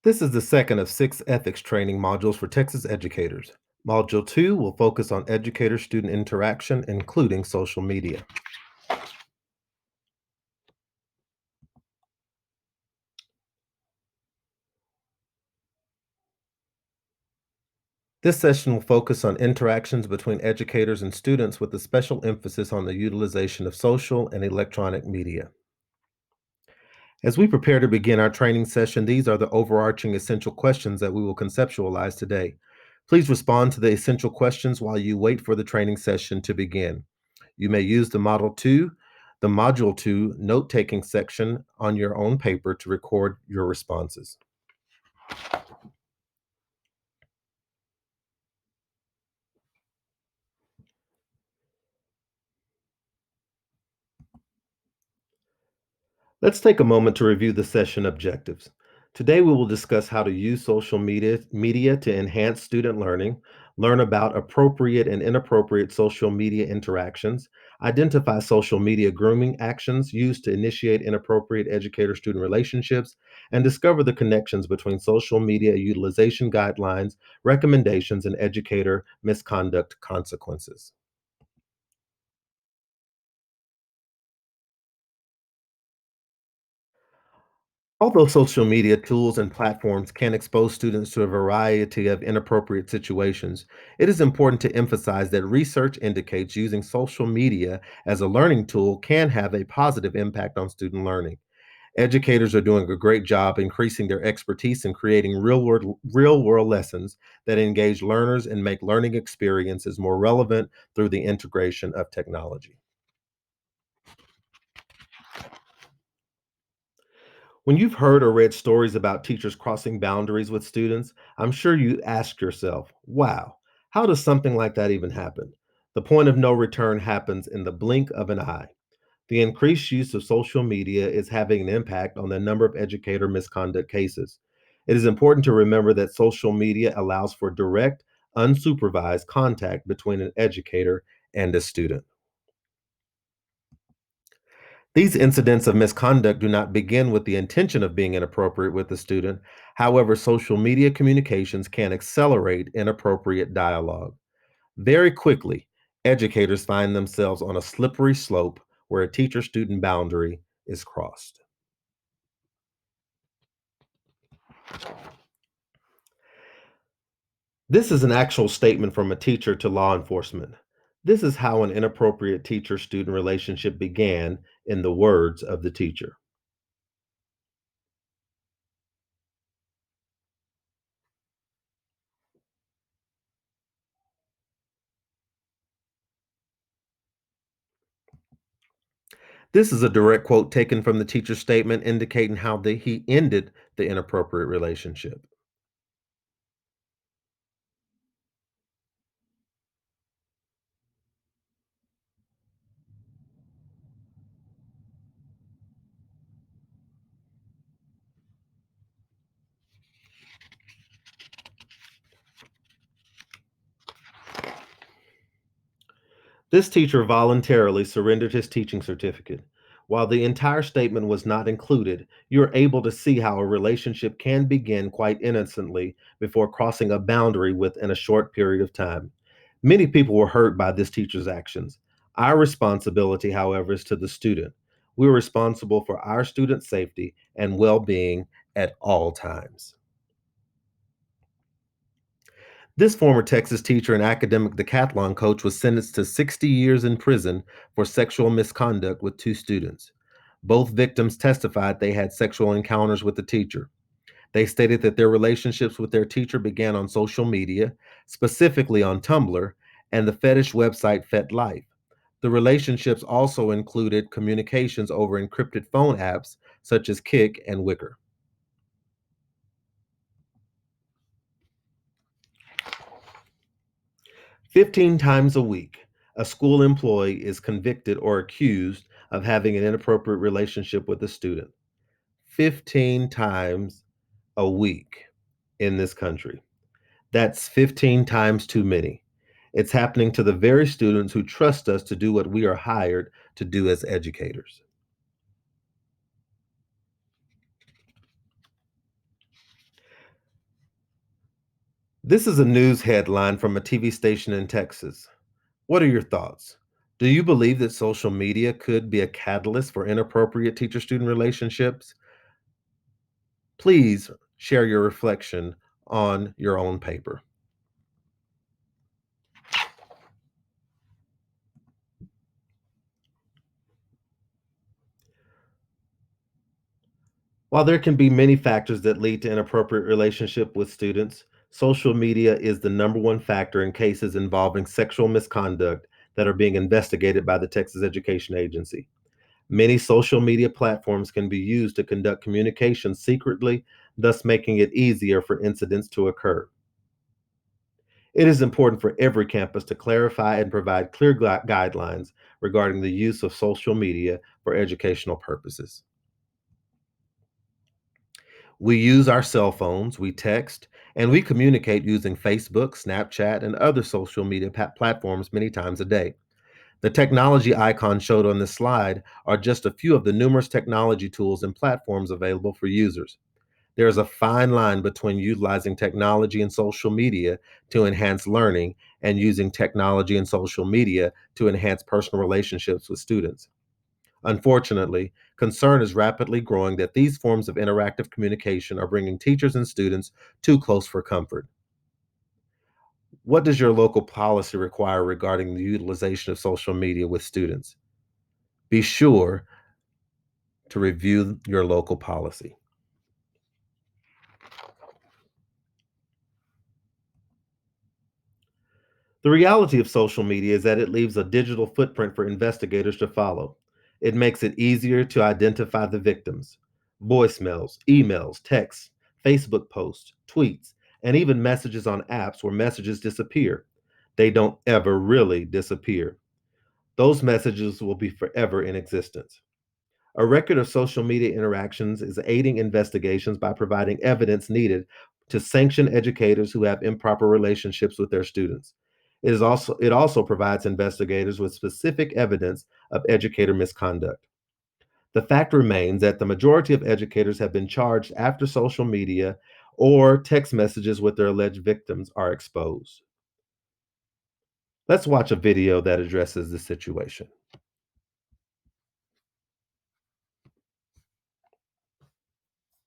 This is the second of 6 ethics training modules for Texas educators. Module 2 will focus on educator-student interaction, including social media. This session will focus on interactions between educators and students with a special emphasis on the utilization of social and electronic media. As we prepare to begin our training session, these are the overarching essential questions that we will conceptualize today. Please respond to the essential questions while you wait for the training session to begin. You may use the Module 2 note-taking section on your own paper to record your responses. Let's take a moment to review the session objectives. Today, we will discuss how to use social media to enhance student learning, learn about appropriate and inappropriate social media interactions, identify social media grooming actions used to initiate inappropriate educator-student relationships, and discover the connections between social media utilization guidelines, recommendations, and educator misconduct consequences. Although social media tools and platforms can expose students to a variety of inappropriate situations, it is important to emphasize that research indicates using social media as a learning tool can have a positive impact on student learning. Educators are doing a great job increasing their expertise in creating real world lessons that engage learners and make learning experiences more relevant through the integration of technology. When you've heard or read stories about teachers crossing boundaries with students, I'm sure you ask yourself, wow, how does something like that even happen? The point of no return happens in the blink of an eye. The increased use of social media is having an impact on the number of educator misconduct cases. It is important to remember that social media allows for direct, unsupervised contact between an educator and a student. These incidents of misconduct do not begin with the intention of being inappropriate with the student. However, social media communications can accelerate inappropriate dialogue. Very quickly, educators find themselves on a slippery slope where a teacher student boundary is crossed. This is an actual statement from a teacher to law enforcement. This is how an inappropriate teacher student relationship began, in the words of the teacher. This is a direct quote taken from the teacher's statement indicating how he ended the inappropriate relationship. This teacher voluntarily surrendered his teaching certificate. While the entire statement was not included, you are able to see how a relationship can begin quite innocently before crossing a boundary within a short period of time. Many people were hurt by this teacher's actions. Our responsibility, however, is to the student. We're responsible for our students' safety and well being at all times. This former Texas teacher and academic decathlon coach was sentenced to 60 years in prison for sexual misconduct with 2 students. Both victims testified they had sexual encounters with the teacher. They stated that their relationships with their teacher began on social media, specifically on Tumblr and the fetish website FetLife. The relationships also included communications over encrypted phone apps such as Kik and Wicker. 15 times a week, a school employee is convicted or accused of having an inappropriate relationship with a student. 15 times a week in this country. That's 15 times too many. It's happening to the very students who trust us to do what we are hired to do as educators. This is a news headline from a TV station in Texas. What are your thoughts? Do you believe that social media could be a catalyst for inappropriate teacher student relationships? Please share your reflection on your own paper. While there can be many factors that lead to inappropriate relationship with students, social media is the number one factor in cases involving sexual misconduct that are being investigated by the Texas Education Agency. Many social media platforms can be used to conduct communication secretly, thus making it easier for incidents to occur. It is important for every campus to clarify and provide clear guidelines regarding the use of social media for educational purposes. We use our cell phones, we text, and we communicate using Facebook, Snapchat, and other social media platforms many times a day. The technology icons showed on this slide are just a few of the numerous technology tools and platforms available for users. There is a fine line between utilizing technology and social media to enhance learning and using technology and social media to enhance personal relationships with students. Unfortunately, concern is rapidly growing that these forms of interactive communication are bringing teachers and students too close for comfort. What does your local policy require regarding the utilization of social media with students? Be sure to review your local policy. The reality of social media is that it leaves a digital footprint for investigators to follow. It makes it easier to identify the victims. Voicemails, emails, texts, Facebook posts, tweets, and even messages on apps where messages disappear. They don't ever really disappear. Those messages will be forever in existence. A record of social media interactions is aiding investigations by providing evidence needed to sanction educators who have improper relationships with their students. It also provides investigators with specific evidence of educator misconduct. The fact remains that the majority of educators have been charged after social media or text messages with their alleged victims are exposed. Let's watch a video that addresses the situation.